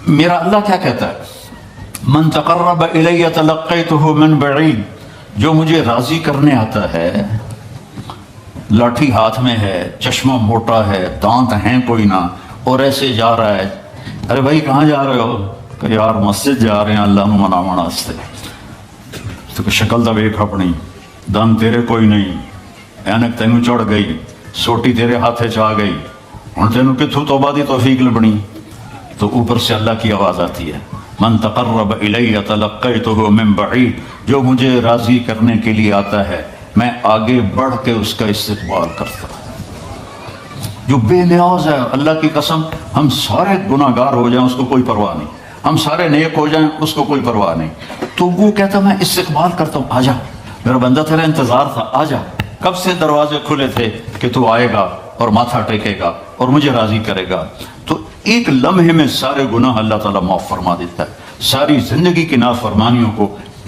میرا اللہ کیا کہتا ہے؟ من تقرب الی تلقیتہ من بعید، جو مجھے راضی کرنے آتا ہے، لاٹھی ہاتھ میں ہے، چشمہ موٹا ہے، دانت ہیں کوئی نہ، اور ایسے جا رہا ہے، ارے بھائی کہاں جا رہے ہو؟ کہ یار مسجد جا رہے ہیں اللہ نو مناونا واسطے۔ تو شکل دا ویکھ اپنی، دن تیرے کوئی نہیں، اینک تینوں چڑھ گئی، سوٹی تیرے ہاتھے چ آ گئی، ہن تینوں کتھوں توبہ دی توفیق لبنی؟ تو اوپر سے اللہ کی آواز آتی ہے، من تقرب الی تلقیتہ من بعید، جو مجھے راضی کرنے کے لیے آتا ہے میں آگے بڑھ کے اس کا استقبال کرتا ہوں۔ جو بے نیاز ہے، اللہ کی قسم ہم سارے گناہ گار ہو جائیں اس کو کوئی پرواہ نہیں، ہم سارے نیک ہو جائیں اس کو کوئی پرواہ نہیں، تو وہ کہتا میں استقبال کرتا ہوں، آجا میرا بندہ تیرا انتظار تھا، آجا، کب سے دروازے کھلے تھے کہ تو آئے گا اور ماتھا ٹیکے گا اور مجھے راضی کرے گا۔ تو ایک لمحے میں سارے گناہ اللہ تعالیٰ معاف فرما دیتا ہے، ساری زندگی کی نافرمانیوں کو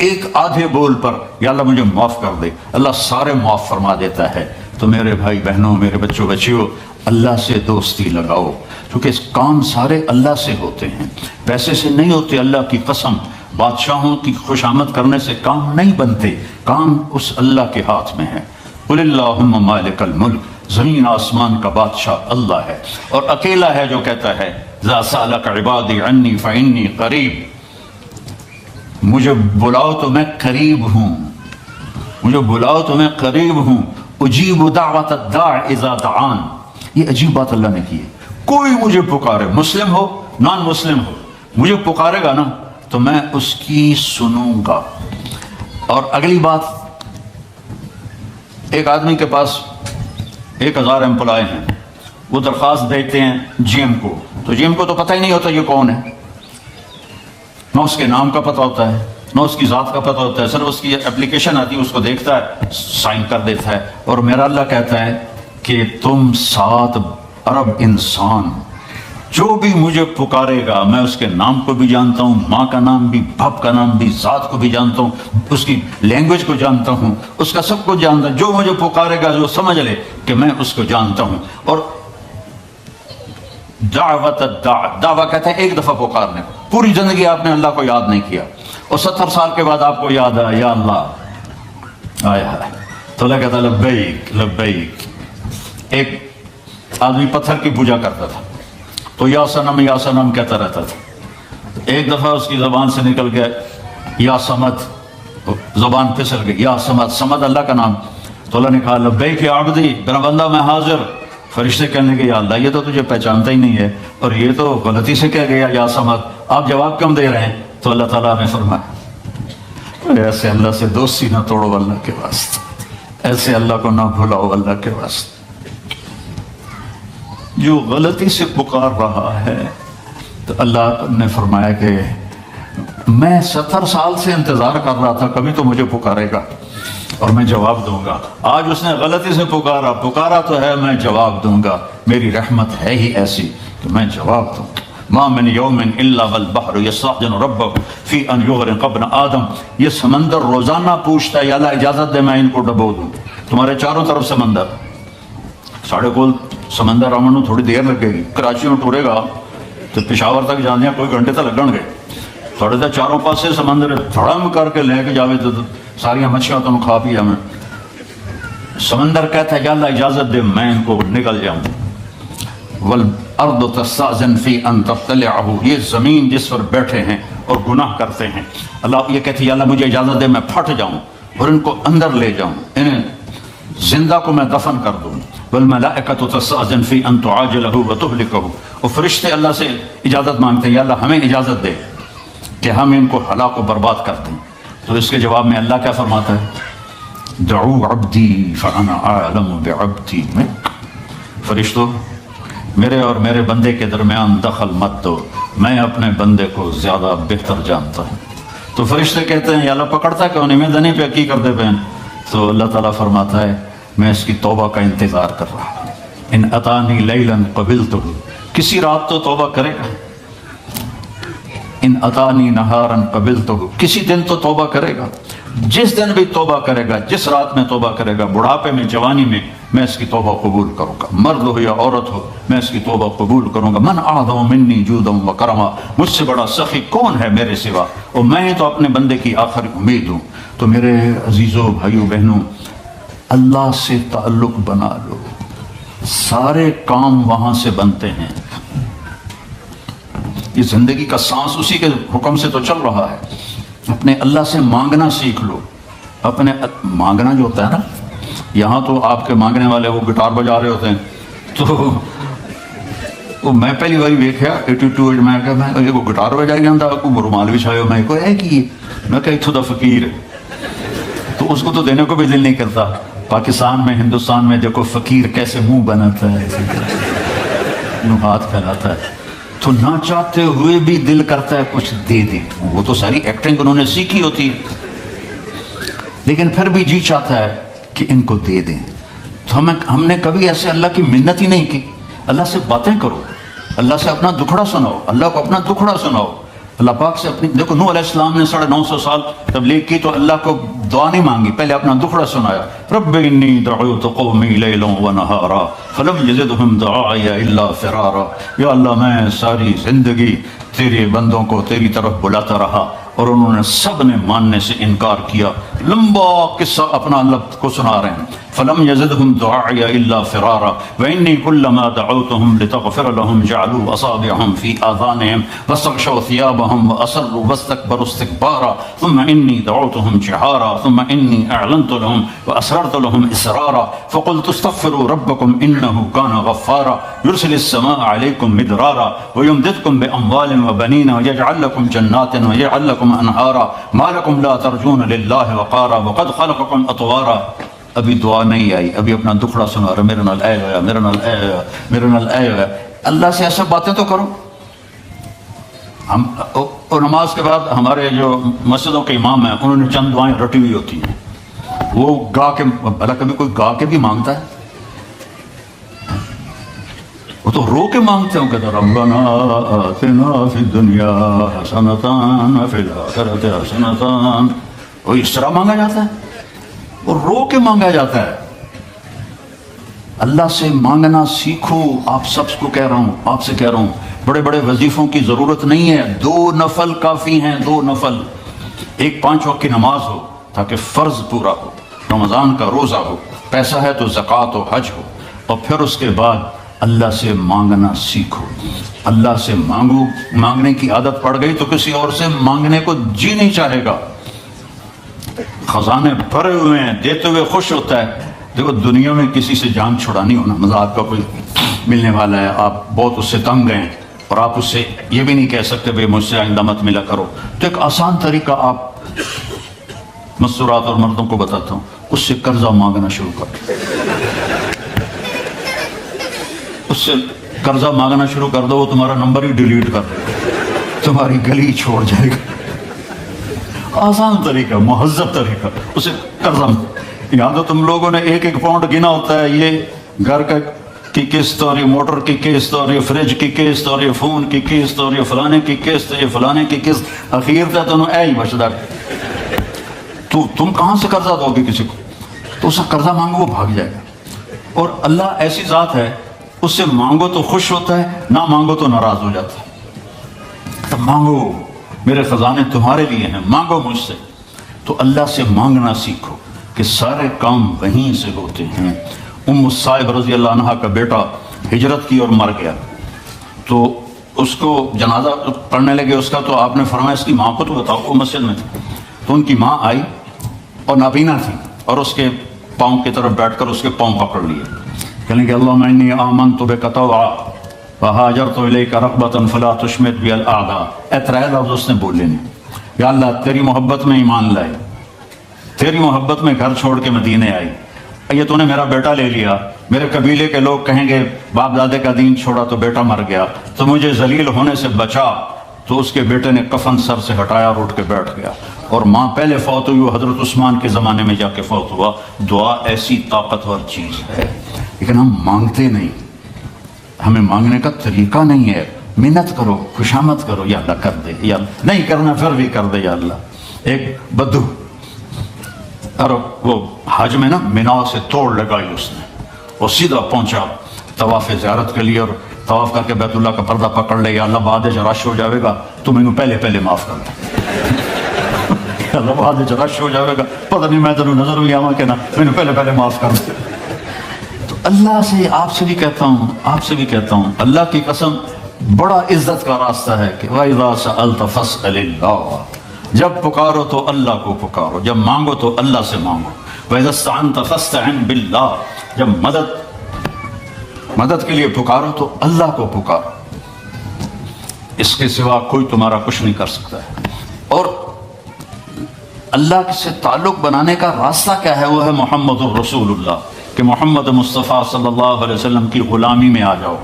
ایک آدھے بول پر یا اللہ مجھے معاف کر دے، اللہ سارے معاف فرما دیتا ہے۔ تو میرے بھائی بہنوں، میرے بچوں بچیوں، اللہ سے دوستی لگاؤ، کیونکہ کام سارے اللہ سے ہوتے ہیں، پیسے سے نہیں ہوتے، اللہ کی قسم۔ بادشاہوں کی خوشامد کرنے سے کام نہیں بنتے، کام اس اللہ کے ہاتھ میں ہے۔ قل اللہم مالک الملک، زمین آسمان کا بادشاہ اللہ ہے، اور اکیلا ہے جو کہتا ہے ذا سألک عبادی عنی فإنی قریب، مجھے بلاؤ تو میں قریب ہوں، مجھے بلاؤ تو میں قریب ہوں، اجیب دعوت الداع اذا دعان۔ یہ عجیب بات اللہ نے کی ہے، کوئی مجھے پکارے، مسلم ہو نان مسلم ہو، مجھے پکارے گا نا تو میں اس کی سنوں گا۔ اور اگلی بات، ایک آدمی کے پاس 1000 امپلائی ہیں، وہ درخواست دیتے ہیں جی ایم کو، تو جی ایم کو تو پتہ ہی نہیں ہوتا یہ کون ہے، نہ اس کے نام کا پتہ ہوتا ہے، نہ اس کی ذات کا پتہ ہوتا ہے، صرف اس کی اپلیکیشن آتی ہے، اس کو دیکھتا ہے، سائن کر دیتا ہے۔ اور میرا اللہ کہتا ہے کہ تم 7 ارب انسان جو بھی مجھے پکارے گا، میں اس کے نام کو بھی جانتا ہوں، ماں کا نام بھی، باپ کا نام بھی، ذات کو بھی جانتا ہوں، اس کی لینگویج کو جانتا ہوں، اس کا سب کچھ جانتا ہوں، جو مجھے پکارے گا جو سمجھ لے کہ میں اس کو جانتا ہوں۔ اور دعوت الداع، دعویٰ کہتا ہے ایک دفعہ پکارنے کو، پوری زندگی آپ نے اللہ کو یاد نہیں کیا، اور 70 سال کے بعد آپ کو یاد آیا یا اللہ، آیا ہے تو اللہ کہتا ہے لبیک لبیک۔ ایک آدمی پتھر کی پوجا کرتا تھا تو یا سنم کہتا رہتا تھا، ایک دفعہ اس کی زبان سے نکل گیا یا سمد، زبان پھسل گئی، یا سمد، سمد اللہ کا نام، تو اللہ نے کہا لبیک یا عبدی، میرا بندہ میں حاضر۔ فرشتے کہنے لگے یا اللہ یہ تو تجھے پہچانتا ہی نہیں ہے، اور یہ تو غلطی سے کہہ گیا یا سمد، آپ جواب کم دے رہے ہیں؟ تو اللہ تعالیٰ نے فرمایا ایسے اللہ سے دوستی نہ توڑو اللہ کے واسطے، ایسے اللہ کو نہ بھلاؤ اللہ کے واسطے۔ جو غلطی سے پکار رہا ہے تو اللہ نے فرمایا کہ میں 70 سال سے انتظار کر رہا تھا، کبھی تو مجھے پکارے گا اور میں جواب دوں گا۔ آج اس نے غلطی سے پکارا تو ہے، میں جواب دوں گا، میری رحمت ہے ہی ایسی کہ میں جواب دوں گا۔ ما من یوم الا والبحر یستأذن ربہ فی ان یغرق ابن آدم، یہ سمندر روزانہ پوچھتا ہے یا اللہ اجازت دے میں ان کو ڈبو دوں، تمہارے چاروں طرف سمندر، ساڑھے کول سمندر آمن تھوڑی دیر لگے گی، کراچی میں ٹورے گا تو پشاور تک جانے کوئی گھنٹے تک لگن گے، تھوڑے تک چاروں پاسے سمندر دھڑم کر کے لے کے جاوے تو ساری مچھلیاں تم کھا پیا میں۔ سمندر کہتا ہے یا اللہ اجازت دے میں ان کو نکل جاؤں۔ والارض تستأذن فی ان تبتلعہ، یہ زمین جس پر بیٹھے ہیں اور گناہ کرتے ہیں، اللہ یہ کہتی ہے یا اللہ مجھے اجازت دے میں پھٹ جاؤں اور ان کو اندر لے جاؤں، انہیں زندہ کو میں دفن کر دوں۔ والملائکۃ تستأذن فی ان تعاجلہ وتہلکہ، اور فرشتے اللہ سے اجازت مانگتے ہیں یا اللہ ہمیں اجازت دے کہ ہم ان کو ہلاک و برباد کر دیں۔ تو اس کے جواب میں اللہ کیا فرماتا ہے؟ دعو عبدی فانا اعلم بعبدی منک، فرشتوں میرے اور میرے بندے کے درمیان دخل مت دو، میں اپنے بندے کو زیادہ بہتر جانتا ہوں۔ تو فرشتے کہتے ہیں یا اللہ پکڑتا کیوں نہیں، میں دنی پہ کی کرتے پہ؟ تو اللہ تعالیٰ فرماتا ہے میں اس کی توبہ کا انتظار کر رہا ہوں۔ ان اتانی لیلا قبلتہ، کسی رات تو توبہ کرے گا، ان اتانی نہارا قبلتہ، کسی دن تو توبہ کرے گا، جس دن بھی توبہ کرے گا، جس رات میں توبہ کرے گا، بڑھاپے میں، جوانی میں، میں اس کی توبہ قبول کروں گا، مرد ہو یا عورت ہو میں اس کی توبہ قبول کروں گا۔ من اعظم منی جودا و کرما، مجھ سے بڑا سخی کون ہے میرے سوا، اور میں تو اپنے بندے کی آخری امید ہوں۔ تو میرے عزیزوں بھائیوں بہنوں، اللہ سے تعلق بنا لو، سارے کام وہاں سے بنتے ہیں۔ یہ زندگی کا سانس اسی کے حکم سے تو چل رہا ہے۔ اپنے اللہ سے مانگنا سیکھ لو۔ اپنے مانگنا جو ہوتا ہے نا، یہاں تو آپ کے مانگنے والے وہ گٹار بجا رہے ہوتے ہیں، تو وہ میں پہلی باری دیکھا 82 میں کہ میں وہ گٹار بجائی جاتا کو رومال بچھایا میں کو ہے کہ میں کہ اتھو دا فقیر ہے، تو اس کو تو دینے کو بھی دل نہیں کرتا۔ پاکستان میں ہندوستان میں دیکھو فقیر کیسے منہ بناتا ہے، ہاتھ پھیلاتا ہے، تو نہ چاہتے ہوئے بھی دل کرتا ہے کچھ دے دے۔ وہ تو ساری ایکٹنگ انہوں نے سیکھی ہوتی ہے، لیکن پھر بھی جی چاہتا ہے کہ ان کو دے دیں۔ تو ہم نے کبھی ایسے اللہ کی منت ہی نہیں کی۔ اللہ سے باتیں کرو، اللہ سے اپنا دکھڑا سناؤ، اللہ کو اپنا دکھڑا سناؤ، اللہ پاک سے اپنی دیکھو نوح علیہ السلام نے 950 سال تبلیغ کی تو اللہ کو دعا نہیں مانگی، پہلے اپنا دکھڑا سنایا۔ رب انی دعوت قومی لیلا ونہارا فلم یزدہم دعائی الا فرارا، یا اللہ میں ساری زندگی تیرے بندوں کو تیری طرف بلاتا رہا اور انہوں نے سب نے ماننے سے انکار کیا۔ لمبا قصہ اپنا اللہ کو سنا رہے ہیں۔ فلم یزدہم دعائی الا فرارا وانی کلما دعوتہم لتغفر لہم جعلوا اصابعہم فی آذانہم واستغشوا ثیابہم واسروا واستکبروا استکبارا ثم انی دعوتہم جہارا ثم انی اعلنت لہم واسررت لہم اسرارا فقلت استغفروا ربکم انہ کان غفارا یرسل السماء علیکم مدرارا ویمددکم باموال وبنین ویجعل لکم جنات ویجعل لکم انہارا ما لکم لا ترجون للہ وقارا وقد خلقکم اطوارا۔ ابھی دعا نہیں آئی، ابھی اپنا دکھڑا سنا رہا، میرے نال اے ہویا، میرے نال اے ہویا، میرے نال اے ہویا۔ اللہ سے ایسا باتیں تو کرو۔ ہم اور نماز کے بعد ہمارے جو مسجدوں کے امام ہیں انہوں نے چند دعائیں رٹی ہوئی ہوتی ہیں، وہ گا کے، بھلا کبھی کوئی گا کے بھی مانگتا ہے؟ وہ تو رو کے مانگتے ہوں، کہتے ربنا آتنا فی الدنیا حسنۃ وفی الآخرۃ حسنۃ، وہ اس طرح مانگا جاتا ہے، وہ رو کے مانگا جاتا ہے۔ اللہ سے مانگنا سیکھو۔ آپ سب کو کہہ رہا ہوں، آپ سے کہہ رہا ہوں، بڑے بڑے وظیفوں کی ضرورت نہیں ہے، 2 نفل کافی ہیں، 2 نفل۔ ایک 5 وقت کی نماز ہو تاکہ فرض پورا ہو، رمضان کا روزہ ہو، پیسہ ہے تو زکوٰۃ و حج ہو، اور پھر اس کے بعد اللہ سے مانگنا سیکھو۔ اللہ سے مانگو، مانگنے کی عادت پڑ گئی تو کسی اور سے مانگنے کو جی نہیں چاہے گا۔ خزانے بھرے ہوئے ہیں، دیتے ہوئے خوش ہوتا ہے۔ دیکھو دنیا میں کسی سے جان چھڑانی ہونا، مذاق کا کوئی ملنے والا ہے، آپ بہت اس سے تنگ ہیں اور آپ اس سے یہ بھی نہیں کہہ سکتے بھئی مجھ سے آئندہ مت ملا کرو، تو ایک آسان طریقہ آپ مستورات اور مردوں کو بتاتا ہوں، اس سے قرضہ مانگنا شروع کر، اس سے قرضہ مانگنا شروع کر دو، وہ تمہارا نمبر ہی ڈیلیٹ کر دے گا، تمہاری گلی چھوڑ جائے گا۔ آسان طریقہ، مہذب طریقہ، اسے قرضہ۔ یہاں تو تم لوگوں نے 1-1 پاؤنڈ گنا ہوتا ہے، یہ گھر کا کی قسط اور یہ موٹر کی قسط اور یہ فریج کی قسط اور یہ فون کی قسط اور یہ فلانے کی قسط، یہ فلانے کی قسط، اخیر تک تمہیں اے ہی بچدار، تو تم کہاں سے قرضہ دو گے کسی کو؟ تو اس سے قرضہ مانگو، وہ بھاگ جائے گا۔ اور اللہ ایسی ذات ہے، اس سے مانگو تو خوش ہوتا ہے، نہ مانگو تو ناراض ہو جاتا ہے۔ تو مانگو، میرے خزانے تمہارے لیے ہیں، مانگو مجھ سے۔ تو اللہ سے مانگنا سیکھو کہ سارے کام وہیں سے ہوتے ہیں۔ ام الصائب رضی اللہ عنہ کا بیٹا ہجرت کی اور مر گیا، تو اس کو جنازہ پڑھنے لگے اس کا، تو آپ نے فرمایا اس کی ماں کو تو بتاؤ، وہ مسجد میں تھی، تو ان کی ماں آئی اور نابینا تھی، اور اس کے پاؤں کی طرف بیٹھ کر اس کے پاؤں پکڑ لیے، کہنے کہ اللہم انی آمنت بک طوعا وہاجرت الیک رغبۃ فلا تشمت بی الاعداء۔ اے 3 لفظ اس نے بولے نہیں، یا اللہ تیری محبت میں ایمان لائے، تیری محبت میں گھر چھوڑ کے مدینے آئی، یہ تو نے میرا بیٹا لے لیا، میرے قبیلے کے لوگ کہیں گے باپ دادے کا دین چھوڑا تو بیٹا مر گیا، تو مجھے ذلیل ہونے سے بچا۔ تو اس کے بیٹے نے کفن سر سے ہٹایا اور اٹھ کے بیٹھ گیا، اور ماں پہلے فوت ہوئی، وہ حضرت عثمان کے زمانے میں جا کے فوت ہوا۔ دعا ایسی طاقتور چیز ہے، لیکن ہم مانگتے نہیں، ہمیں مانگنے کا طریقہ نہیں ہے۔ منت کرو، خوشامد کرو، یا اللہ کر دے، یا نہیں کرنا پھر بھی کر دے یا اللہ۔ ایک بدو، اور وہ حج میں نا مینا سے توڑ لگائی اس نے، اور سیدھا پہنچا طواف زیارت کے لیے، اور طواف کر کے بیت اللہ کا پردہ پکڑ لے، یا اللہ بعد رش ہو جائے گا تو مینوں پہلے معاف کر دے، اللہ بعد رش ہو جائے گا پتہ نہیں میں تینوں نظر بھی آواں کہ نہ، مینوں پہلے معاف کر دے۔ تو اللہ سے آپ سے بھی کہتا ہوں اللہ کی قسم بڑا عزت کا راستہ ہے کہ وَإِذَا سَأَلْتَ فَاسْأَلِ اللَّهَ، جب پکارو تو اللہ کو پکارو، جب مانگو تو اللہ سے مانگو۔ وَإِذَا اسْتَعَنْتَ فَاسْتَعِنْ بِاللَّهِ، جب مدد کے لیے پکارو تو اللہ کو پکارو، اس کے سوا کوئی تمہارا کچھ نہیں کر سکتا ہے۔ اور اللہ سے تعلق بنانے کا راستہ کیا ہے؟ وہ ہے محمد الرسول اللہ، کہ محمد مصطفیٰ صلی اللہ علیہ وسلم کی غلامی میں آ جاؤ،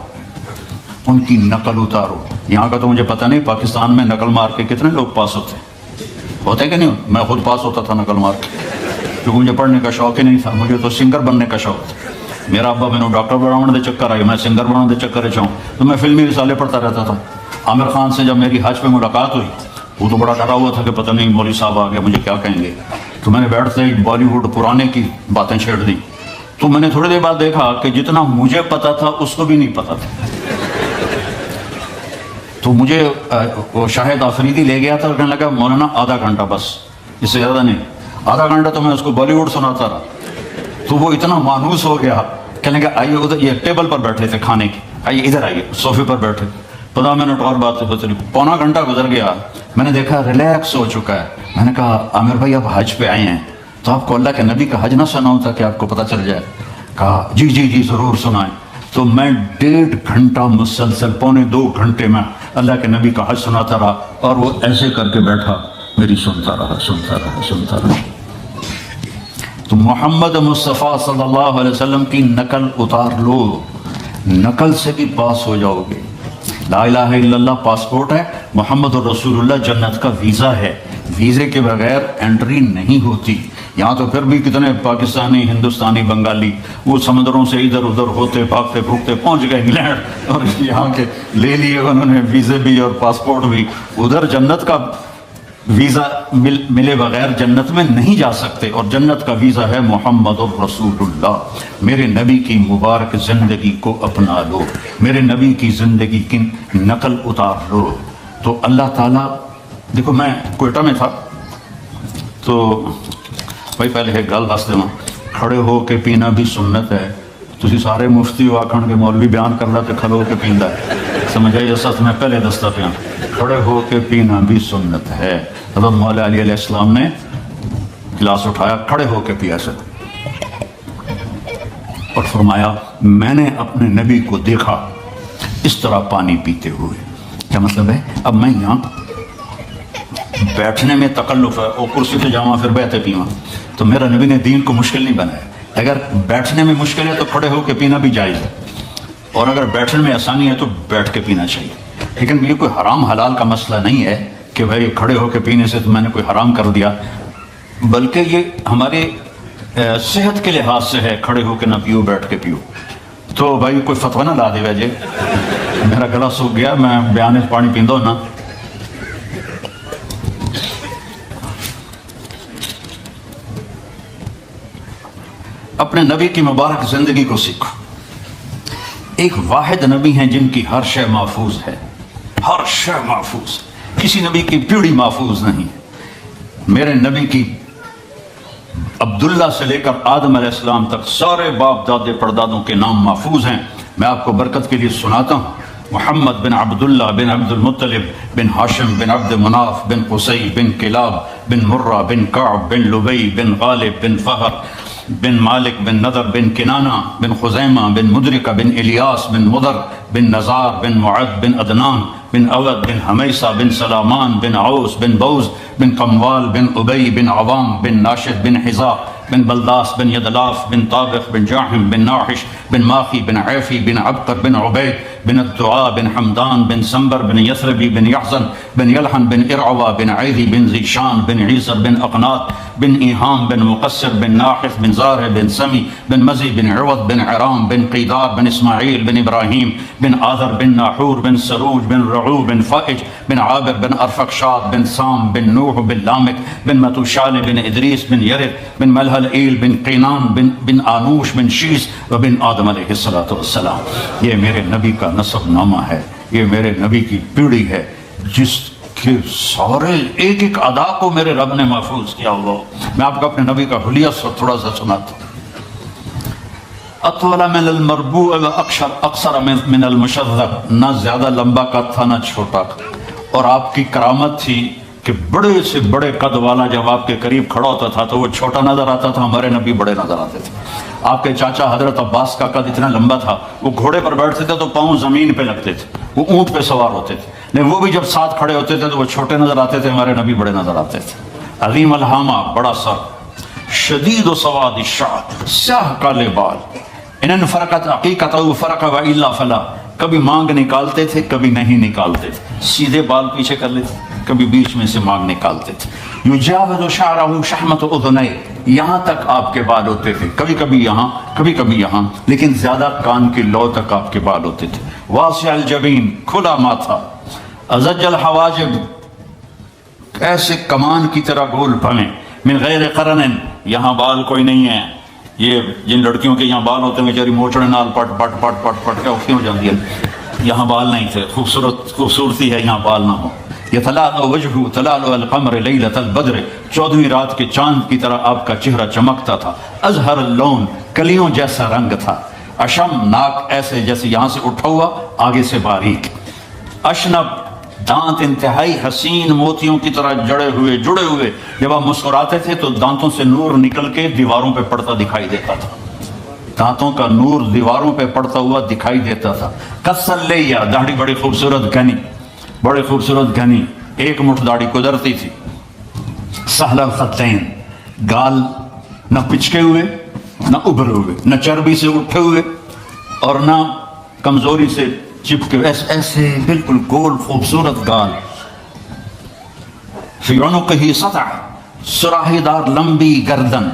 ان کی نقل اتارو۔ یہاں کا تو مجھے پتہ نہیں پاکستان میں نقل مار کے کتنے لوگ پاس ہوتے کہ نہیں؟ میں خود پاس ہوتا تھا نقل مار کے، کیونکہ مجھے پڑھنے کا شوق ہی نہیں تھا، مجھے تو سنگر بننے کا شوق تھا۔ میرا ابا میں ڈاکٹر بنانے دے چکر آئی، میں سنگر بنانے دے چکر چاہوں تو میں فلمی رسالے پڑھتا رہتا تھا۔ عامر خان سے جب میری حج پہ ملاقات ہوئی، وہ تو بڑا ڈرا ہوا تھا کہ پتہ نہیں مولوی صاحب آ گئے مجھے کیا کہیں گے، تو میں نے بیٹھتے ہی بالی ووڈ پرانے کی باتیں چھیڑ دی۔ تو میں نے تھوڑی دیر بعد دیکھا کہ جتنا مجھے پتا تھا اس کو بھی نہیں پتا تھا۔ تو مجھے وہ شاہد آفریدی لے گیا تھا اور کہنے لگا مولانا آدھا گھنٹہ بس، اس سے زیادہ نہیں، آدھا گھنٹہ تو میں اس کو بالی ووڈ سناتا رہا۔ تو وہ اتنا مانوس ہو گیا، کہنے لگا آئیے ادھر، یہ ٹیبل پر بیٹھے تھے کھانے کی، آئیے ادھر آئیے، صوفے پر بیٹھے۔ 15 منٹ اور بات چلی، پونا گھنٹہ گزر گیا، میں نے دیکھا ریلیکس ہو چکا ہے۔ میں نے کہا عامر بھائی آپ حج پہ آئے ہیں تو آپ کو اللہ کے نبی کا حج نہ سناؤں تھا کہ آپ کو پتہ چل جائے؟ کہا جی ضرور سنائیں۔ تو میں 1.5 گھنٹہ مسلسل، 1.25 گھنٹے میں اللہ کے نبی کا حج سناتا رہا، اور وہ ایسے کر کے بیٹھا، میری سنتا رہا۔ تو محمد مصطفیٰ صلی اللہ علیہ وسلم کی نقل اتار لو، نقل سے بھی پاس ہو جاؤ گے۔ لا الہ الا اللہ پاسپورٹ ہے، محمد الرسول اللہ جنت کا ویزا ہے، ویزے کے بغیر انٹری نہیں ہوتی۔ یہاں تو پھر بھی کتنے پاکستانی، ہندوستانی، بنگالی وہ سمندروں سے ادھر ادھر ہوتے بھاگتے بھوکتے پہنچ گئے انگلینڈ، اور یہاں کے لے لیے انہوں نے ویزے بھی اور پاسپورٹ بھی۔ ادھر جنت کا ویزا ملے بغیر جنت میں نہیں جا سکتے، اور جنت کا ویزا ہے محمد الرسول اللہ۔ میرے نبی کی مبارک زندگی کو اپنا لو، میرے نبی کی زندگی کی نقل اتار لو۔ تو اللہ تعالیٰ، دیکھو میں کوئٹہ میں تھا تو بھائی پہلے ایک گل دس دوں، کھڑے ہو کے پینا بھی سنت ہے۔ تسی سارے مفتی ہو آکھن کے مولوی بیان کر رہا تو کھڑے ہو کے پیندا ہے، سمجھائیے سچ میں پہلے دستا پیا، کھڑے ہو کے پینا بھی سنت ہے۔ حضرت مولا علی علیہ السلام نے گلاس اٹھایا، کھڑے ہو کے پیا سے، اور فرمایا میں نے اپنے نبی کو دیکھا اس طرح پانی پیتے ہوئے۔ کیا مطلب ہے؟ اب میں یہاں بیٹھنے میں تکلف ہے، اور کرسی پہ جاواں پھر بیٹھے پیواں، تو میرا نبی نے دین کو مشکل نہیں بنایا۔ اگر بیٹھنے میں مشکل ہے تو کھڑے ہو کے پینا بھی جائز ہے، اور اگر بیٹھنے میں آسانی ہے تو بیٹھ کے پینا چاہیے۔ لیکن یہ کوئی حرام حلال کا مسئلہ نہیں ہے کہ بھائی کھڑے ہو کے پینے سے تو میں نے کوئی حرام کر دیا، بلکہ یہ ہمارے صحت کے لحاظ سے ہے، کھڑے ہو کے نہ پیو، بیٹھ کے پیو۔ تو بھائی کوئی فتویٰ نہ لا دے ویجے، میرا گلا سوکھ گیا، میں بیانے پانی پیندا ہوں نا۔ اپنے نبی کی مبارک زندگی کو سیکھو۔ ایک واحد نبی ہیں جن کی ہر شے محفوظ ہے، ہر شے محفوظ، کسی نبی کی پیڑھی محفوظ نہیں۔ میرے نبی کی عبداللہ سے لے کر آدم علیہ السلام تک سارے باپ دادے پردادوں کے نام محفوظ ہیں۔ میں آپ کو برکت کے لیے سناتا ہوں۔ محمد بن عبداللہ بن عبد المطلب بن ہاشم بن عبد مناف بن قصی بن کلاب بن مرہ بن کعب بن لبی بن غالب بن فہر بن مالک بن نضر بن کنانہ بن خزیمہ بن مدرکہ بن الیاس بن مضر بن نزار بن معد بن عدنان بن اود بن حمیسہ بن سلامان بن عوس بن بوز بن قموال بن ابی بن عوام بن ناشد بن حذاء بن بلداس بن یدلاف بن طابق بن جاحم بن ناحش بن ماخی بن عیفی بن عبقر بن عبید بن الدعاء بن حمدان بن سنبر بن یثربی بن یحزن بن یلحن بن ارعوہ بن عیدی بن ذیشان بن عیسر بن اقناط بن ایہام بن مقصر بن ناحف بن زارع بن سمی بن مزی بن عوض بن عرام بن قیدار بن اسماعیل بن ابراہیم بن آذر بن ناحور بن سروج بن رعو بن فائج بن عابر بن ارفقشاد بن سام بن نوح بن لامک بن متوشال بن ادریس بن یرد بن ملحلئیل بن قینان بن آنوش بن شیس و بن آدم علیہ السلام۔ یہ میرے نبی کا نسب نامہ ہے، یہ میرے نبی کی پیڑھی ہے جس کہ سارے ایک ایک ادا کو میرے رب نے محفوظ کیا ہوا۔ میں آپ کو اپنے نبی کا حلیہ تھوڑا سا سناتا ہوں۔ اطول من المربوع و اقصر من المشذب، نہ زیادہ لمبا قد تھا نہ چھوٹا، اور آپ کی کرامت تھی کہ بڑے سے بڑے قد والا جب آپ کے قریب کھڑا ہوتا تھا تو وہ چھوٹا نظر آتا تھا، ہمارے نبی بڑے نظر آتے تھے۔ آپ کے چاچا حضرت عباس کا قد اتنا لمبا تھا، وہ گھوڑے پر بیٹھتے تھے تو پاؤں زمین پہ لگتے تھے، وہ اونٹ پہ سوار ہوتے تھے، لیکن وہ بھی جب ساتھ کھڑے ہوتے تھے تو وہ چھوٹے نظر آتے تھے، ہمارے نبی بڑے نظر آتے تھے۔ عظیم الہامہ، بڑا سر، شدید و سواد الشعر، سیاہ کالے بال، ان فرقت عقیقت و فرق و الا فلا، کبھی مانگ نکالتے تھے کبھی نہیں نکالتے تھے، سیدھے بال پیچھے کر لیتے، کبھی بیچ میں سے مانگ نکالتے تھے۔ یجاوز شعرہ شحمت اذنیہ، یہاں تک آپ کے بال ہوتے تھے، کبھی کبھی یہاں کبھی کبھی یہاں، لیکن زیادہ کان کی لو تک آپ کے بال ہوتے تھے۔ واسع الجبین، کھلا ماتھا، ازج الحواجب، ایسے کمان کی طرح گول پھلیں، من غیر قرن، یہاں بال کوئی نہیں ہے۔ یہ جن لڑکیوں کے یہاں بال ہوتے ہیں بیچاری موچڑے نال پٹ پٹ پٹ پٹ پٹ کے اٹھتی ہو جاتی ہے، یہاں بال نہیں تھے، خوبصورتی ہے یہاں بال نہ ہو۔ یتلالع وجہہ تلالع القمر لیلۃ البدر، 14ویں رات کے چاند کی طرح آپ کا چہرہ چمکتا تھا۔ ازہر اللون، کلیوں جیسا رنگ تھا۔ اشم، ناک ایسے جیسے یہاں سے اٹھا ہوا آگے سے باریک۔ اشنب، دانت انتہائی حسین موتیوں کی طرح جڑے ہوئے، جب آپ مسکراتے تھے تو دانتوں سے نور نکل کے دیواروں پہ پڑتا دکھائی دیتا تھا، دانتوں کا نور دیواروں پہ پڑتا ہوا دکھائی دیتا تھا۔ قصر لیا، داڑھی بڑی خوبصورت گھنی، بڑے خوبصورت گھنی، ایک مٹھ داڑھی گزرتی تھی۔ سہل الخطین، گال نہ پچکے ہوئے نہ ابھرے ہوئے، نہ چربی سے اٹھے ہوئے اور نہ کمزوری سے چپکے، ایسے بالکل گول خوبصورت گال۔ فی عنقہ سطع، سراہی دار لمبی گردن۔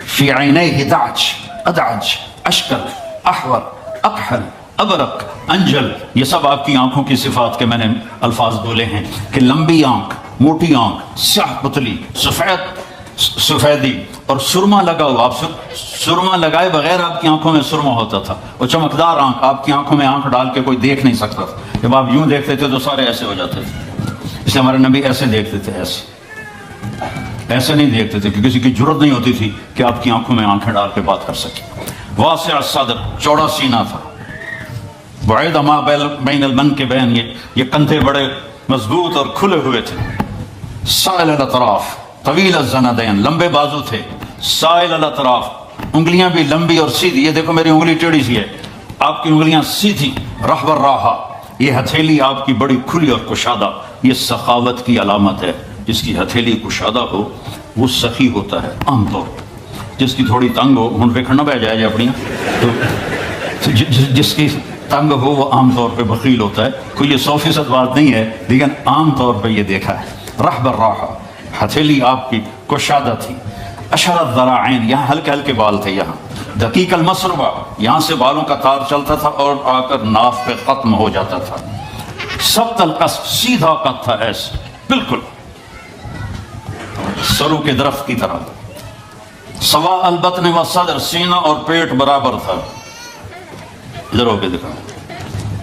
فی عینیہ دعج، ادعج، اشکل، احور، اکحل، ابرق، انجل، یہ سب آپ کی آنکھوں کی صفات کے میں نے الفاظ بولے ہیں کہ لمبی آنکھ، موٹی آنکھ، سیاہ پتلی، سفیدی اور سرما لگا ہوا۔ آپ سرما لگائے بغیر آپ کی آنکھوں میں سرما ہوتا تھا، اور چمکدار آنکھ، آپ کی آنکھوں میں آنکھ ڈال کے کوئی دیکھ نہیں سکتا تھا۔ جب آپ یوں دیکھتے تھے تو سارے ایسے ہو جاتے تھے، اس لیے ہمارے نبی ایسے دیکھتے تھے، ایسے نہیں دیکھتے تھے کہ کسی کی جرت نہیں ہوتی تھی کہ آپ کی آنکھوں میں آنکھیں ڈال کے بات کر سکے۔ واسع الصدر، چوڑا سینہ تھا۔ بعید ما بین المنکبین، یہ کندھے بڑے مضبوط اور کھلے ہوئے تھے۔ سائل الاطراف، طویل الزندین، لمبے بازو تھے۔ سائل الاطراف، انگلیاں بھی لمبی اور سیدھی، یہ دیکھو میری انگلی ٹیڑھی سی ہے، آپ کی انگلیاں سیدھی۔ رحب الراحہ، یہ ہتھیلی آپ کی بڑی کھلی اور کشادہ، یہ سخاوت کی علامت ہے۔ جس کی ہتھیلی کشادہ ہو وہ سخی ہوتا ہے عام طور پر، جس کی تھوڑی تنگ ہو، ہن ویکھن نہ بہ جائے اپنی، تو جس کی تنگ ہو وہ عام طور پہ بخیل ہوتا ہے۔ کوئی یہ 100% بات نہیں ہے، لیکن عام طور پہ یہ دیکھا ہے۔ رحب الراحہ، ہتھیلی آپ کی کشادہ تھی۔ اشر الذراعین، یہاں ہلکے ہلکے بال تھے۔ یہاں دقیق المسربہ، یہاں سے بالوں کا تار چلتا تھا اور آ کر ناف پہ ختم ہو جاتا تھا۔ سبط القصف، سیدھا قد تھا، ایسے بالکل سرو کے درخت کی طرح۔ سوا البطن و صدر، سینہ اور پیٹ برابر تھا۔ ادھر ہو کے دکھا،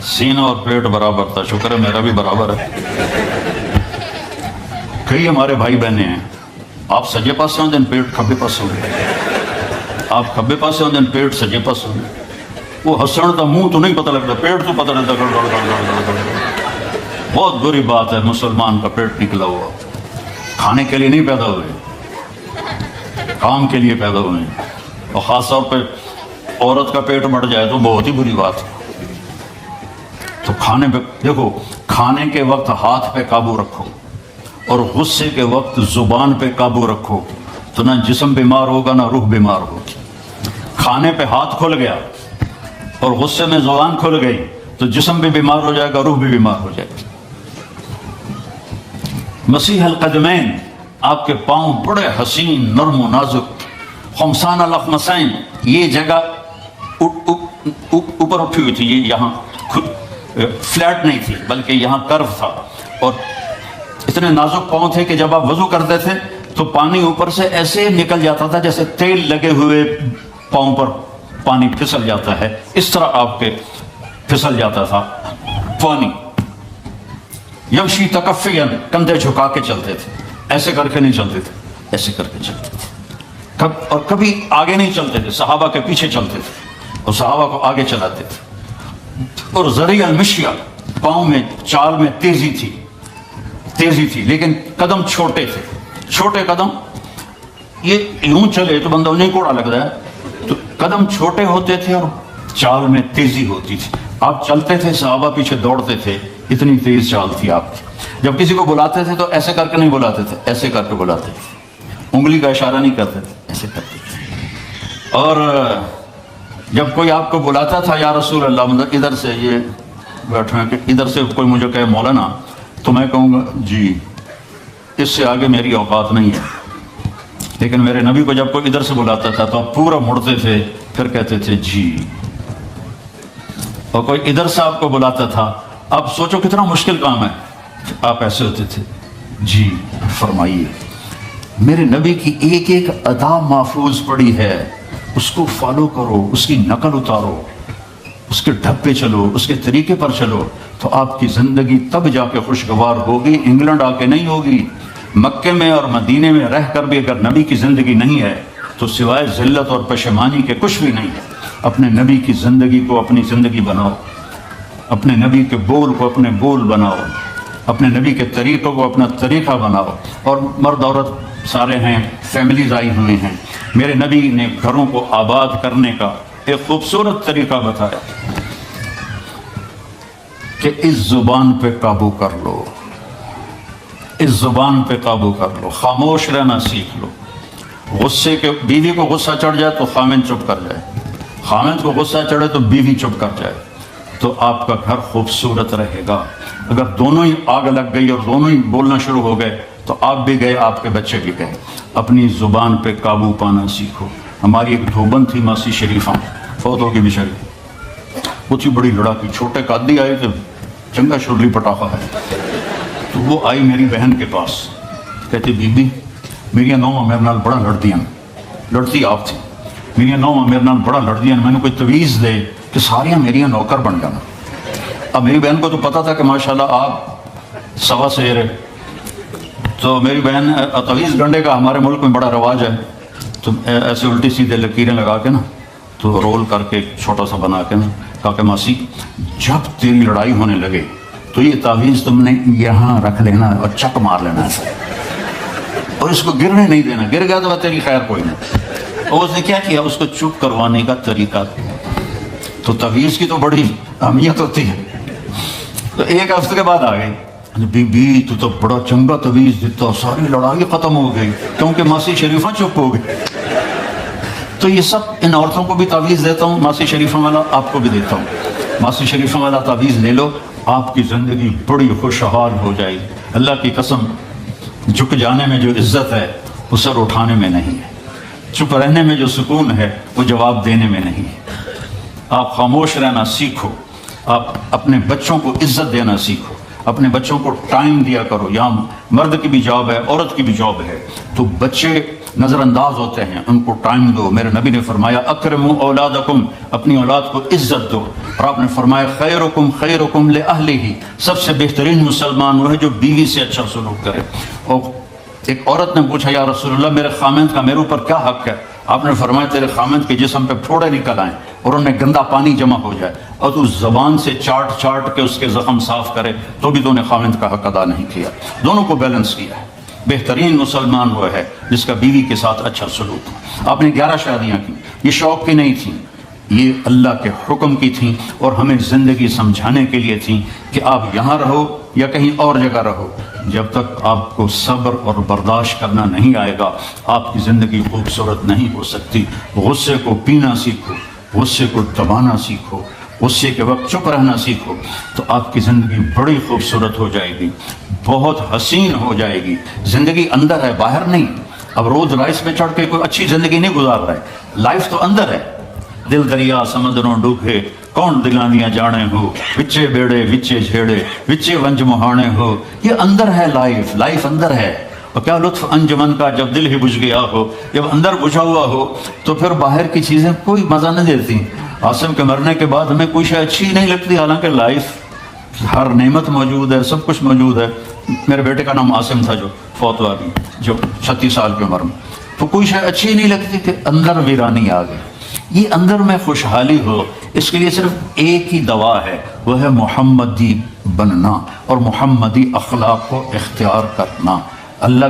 سینہ اور پیٹ برابر تھا، شکر ہے میرا بھی برابر ہے۔ کئی ہمارے بھائی بہنیں ہیں، آپ سجے پاسے ہوں دن پیٹ کھبے پاسے ہوں، آپ کھبے پاسے ہوں دن پیٹ سجے پاسے ہوں۔ وہ ہسن کا منہ تو نہیں پتہ لگتا، پیٹ تو پتہ لگتا۔ بہت بری بات ہے مسلمان کا پیٹ نکلا ہوا۔ کھانے کے لیے نہیں پیدا ہوئے، کام کے لیے پیدا ہوئے ہیں، اور خاص طور پہ عورت کا پیٹ بڑھ جائے تو بہت ہی بری بات ہے۔ تو کھانے پہ دیکھو، کھانے کے وقت ہاتھ پہ قابو رکھو، اور غصے کے وقت زبان پہ قابو رکھو، تو نہ جسم بیمار ہوگا نہ روح بیمار ہوگی۔ کھانے پہ ہاتھ کھل گیا اور غصے میں زبان کھل گئی تو جسم بھی بیمار ہو جائے گا، روح بھی بیمار ہو جائے گی۔ مسیح القدمین، آپ کے پاؤں بڑے حسین نرم و نازک، خمسان الاخمسین، یہ جگہ اوپر اٹھی ہوئی تھی، یہ یہاں فلیٹ نہیں تھی بلکہ یہاں کرو تھا، اور اتنے نازک پاؤں تھے کہ جب آپ وضو کرتے تھے تو پانی اوپر سے ایسے نکل جاتا تھا جیسے تیل لگے ہوئے پاؤں پر پانی پھسل جاتا ہے، اس طرح آپ کے پھسل جاتا تھا پانی۔ یمشی تکفیاً، کندھے جھکا کے چلتے تھے، ایسے کر کے نہیں چلتے تھے، ایسے کر کے چلتے تھے، اور کبھی آگے نہیں چلتے تھے، صحابہ کے پیچھے چلتے تھے اور صحابہ کو آگے چلاتے تھے۔ اور ذریع المشیہ، پاؤں میں چال میں تیزی تھی، لیکن قدم چھوٹے تھے، چھوٹے قدم، یہ یوں چلے تو بندہ انہیں کوڑا لگ رہا ہے، تو قدم چھوٹے ہوتے تھے اور چال میں تیزی ہوتی تھی۔ آپ چلتے تھے، صحابہ پیچھے دوڑتے تھے، اتنی تیز چال تھی آپ کی۔ جب کسی کو بلاتے تھے تو ایسے کر کے نہیں بلاتے تھے، ایسے کر کے بلاتے تھے، انگلی کا اشارہ نہیں کرتے تھے، ایسے کرتے تھے۔ اور جب کوئی آپ کو بلاتا تھا یا رسول اللہ، مطلب ادھر سے یہ بیٹھے ہیں کہ ادھر سے کوئی مجھے کہے مولانا، تو میں کہوں گا جی، اس سے آگے میری اوقات نہیں ہے۔ لیکن میرے نبی کو جب کوئی ادھر سے بلاتا تھا تو آپ پورا مڑتے تھے، پھر کہتے تھے جی۔ اور کوئی ادھر سے آپ کو بلاتا تھا، اب سوچو کتنا مشکل کام ہے، آپ ایسے ہوتے تھے، جی فرمائیے۔ میرے نبی کی ایک ایک ادا محفوظ پڑی ہے، اس کو فالو کرو، اس کی نقل اتارو، اس کے ڈھبے چلو، اس کے طریقے پر چلو، تو آپ کی زندگی تب جا کے خوشگوار ہوگی، انگلینڈ آ کے نہیں ہوگی۔ مکے میں اور مدینے میں رہ کر بھی اگر نبی کی زندگی نہیں ہے تو سوائے ذلت اور پشیمانی کے کچھ بھی نہیں ہے۔ اپنے نبی کی زندگی کو اپنی زندگی بناؤ، اپنے نبی کے بول کو اپنے بول بناؤ، اپنے نبی کے طریقوں کو اپنا طریقہ بناؤ۔ اور مرد عورت سارے ہیں، فیملیز آئی ہوئی ہیں، میرے نبی نے گھروں کو آباد کرنے کا ایک خوبصورت طریقہ بتایا کہ اس زبان پہ قابو کر لو، اس زبان پہ قابو کر لو، خاموش رہنا سیکھ لو۔ غصے کے، بیوی کو غصہ چڑھ جائے تو خامن چپ کر جائے، خامن کو غصہ چڑھے تو بیوی چپ کر جائے، تو آپ کا گھر خوبصورت رہے گا۔ اگر دونوں ہی آگ لگ گئی اور دونوں ہی بولنا شروع ہو گئے تو آپ بھی گئے، آپ کے بچے بھی گئے۔ اپنی زبان پہ قابو پانا سیکھو۔ ہماری ایک دھوبن تھی ماسی شریفہ، فوت ہو گئی بیچاری، وہ تھی بڑی لڑاکی، چھوٹے قادی آئے تھے، چنگا شرلی پٹاخہ ہے، تو وہ آئی میری بہن کے پاس، کہتی بی بی میری نوواں میرے نال بڑا لڑدیاں، لڑتی آپ تھی، میری نوواں میرے نال بڑا لڑدیاں، میں نے کوئی تویز دے کہ ساریاں میری نوکر بن جانا۔ اب میری بہن کو تو پتا تھا کہ ماشاءاللہ آپ سوا شیر ہے، تو میری بہن تویز ڈنڈے کا ہمارے ملک میں بڑا رواج ہے، تو ایسے الٹی سیدھے لکیریں لگا کے نا، تو رول کر کے چھوٹا سا بنا کے نا، کہا کہ ماسی جب تیری لڑائی ہونے لگے تو یہ تعویذ تم نے یہاں رکھ لینا اور چک مار لینا ہے، اور اس کو گرنے نہیں دینا، گر گیا تو تیری خیر کوئی نہیں۔ اور اس نے کیا کیا، اس کو چپ کروانے کا طریقہ، تو تعویذ کی تو بڑی اہمیت ہوتی ہے۔ تو ایک ہفتے کے بعد آ گئی، بی بی تو بڑا چنگا تعویذ دیتا، ساری لڑائی ختم ہو گئی کیونکہ ماسی شریفہ چپ ہو گئی۔ تو یہ سب ان عورتوں کو بھی تعویذ دیتا ہوں، ماسی شریفہ والا آپ کو بھی دیتا ہوں، ماسی شریفہ والا تعویذ لے لو، آپ کی زندگی بڑی خوشحال ہو جائے گی۔ اللہ کی قسم، جھک جانے میں جو عزت ہے وہ سر اٹھانے میں نہیں ہے، چپ رہنے میں جو سکون ہے وہ جواب دینے میں نہیں ہے۔ آپ خاموش رہنا سیکھو، آپ اپنے بچوں کو عزت دینا سیکھو، اپنے بچوں کو ٹائم دیا کرو۔ یہاں مرد کی بھی جاب ہے، عورت کی بھی جاب ہے، تو بچے نظر انداز ہوتے ہیں، ان کو ٹائم دو۔ میرے نبی نے فرمایا اکرموا اولادکم، اپنی اولاد کو عزت دو، اور آپ نے فرمایا خیرکم خیرکم لأہلہ، سب سے بہترین مسلمان وہ ہے جو بیوی سے اچھا سلوک کرے۔ اور ایک عورت نے پوچھا یا رسول اللہ میرے خامند کا میرے اوپر کیا حق ہے؟ آپ نے فرمایا تیرے خامند کے جسم پہ پھوڑے نکل آئیں اور ان میں گندا پانی جمع ہو جائے اور تو زبان سے چاٹ چاٹ کے اس کے زخم صاف کرے تو بھی تو نے خامند کا حق ادا نہیں کیا۔ دونوں کو بیلنس کیا ہے۔ بہترین مسلمان وہ ہے جس کا بیوی کے ساتھ اچھا سلوک ہو۔ آپ نے 11 شادیاں کی، یہ شوق کی نہیں تھیں، یہ اللہ کے حکم کی تھیں، اور ہمیں زندگی سمجھانے کے لیے تھیں کہ آپ یہاں رہو یا کہیں اور جگہ رہو، جب تک آپ کو صبر اور برداشت کرنا نہیں آئے گا آپ کی زندگی خوبصورت نہیں ہو سکتی۔ غصے کو پینا سیکھو، غصے کو دبانا سیکھو، غصے کے وقت چپ رہنا سیکھو تو آپ کی زندگی بڑی خوبصورت ہو جائے گی، بہت حسین ہو جائے گی۔ زندگی اندر ہے، باہر نہیں۔ اب رولز رائس پہ چڑھ کے کوئی اچھی زندگی نہیں گزار رہا ہے، لائف تو اندر ہے۔ دل دریا سمندروں ڈوبے کون دلانیاں جانے ہو، وچے بیڑے وچے جھیڑے وچے ونج مہانے ہو۔ یہ اندر ہے، لائف اندر ہے۔ اور کیا لطف انجمن کا جب دل ہی بجھ گیا ہو، جب اندر بجھا ہوا ہو تو پھر باہر کی چیزیں کوئی مزہ نہیں دیتی۔ عاصم کے مرنے کے بعد ہمیں کوئی شے اچھی نہیں لگتی، حالانکہ لائف ہر نعمت موجود ہے، سب کچھ موجود ہے۔ میرے بیٹے کا نام عاصم تھا جو فوت ہوا ابھی، جو 36 سال کی عمر میں، تو کوئی شے اچھی نہیں لگتی کہ اندر ویرانی آ گئی۔ یہ اندر میں خوشحالی ہو، اس کے لیے صرف ایک ہی دوا ہے، وہ ہے محمدی بننا اور محمدی اخلاق کو اختیار کرنا۔ اللہ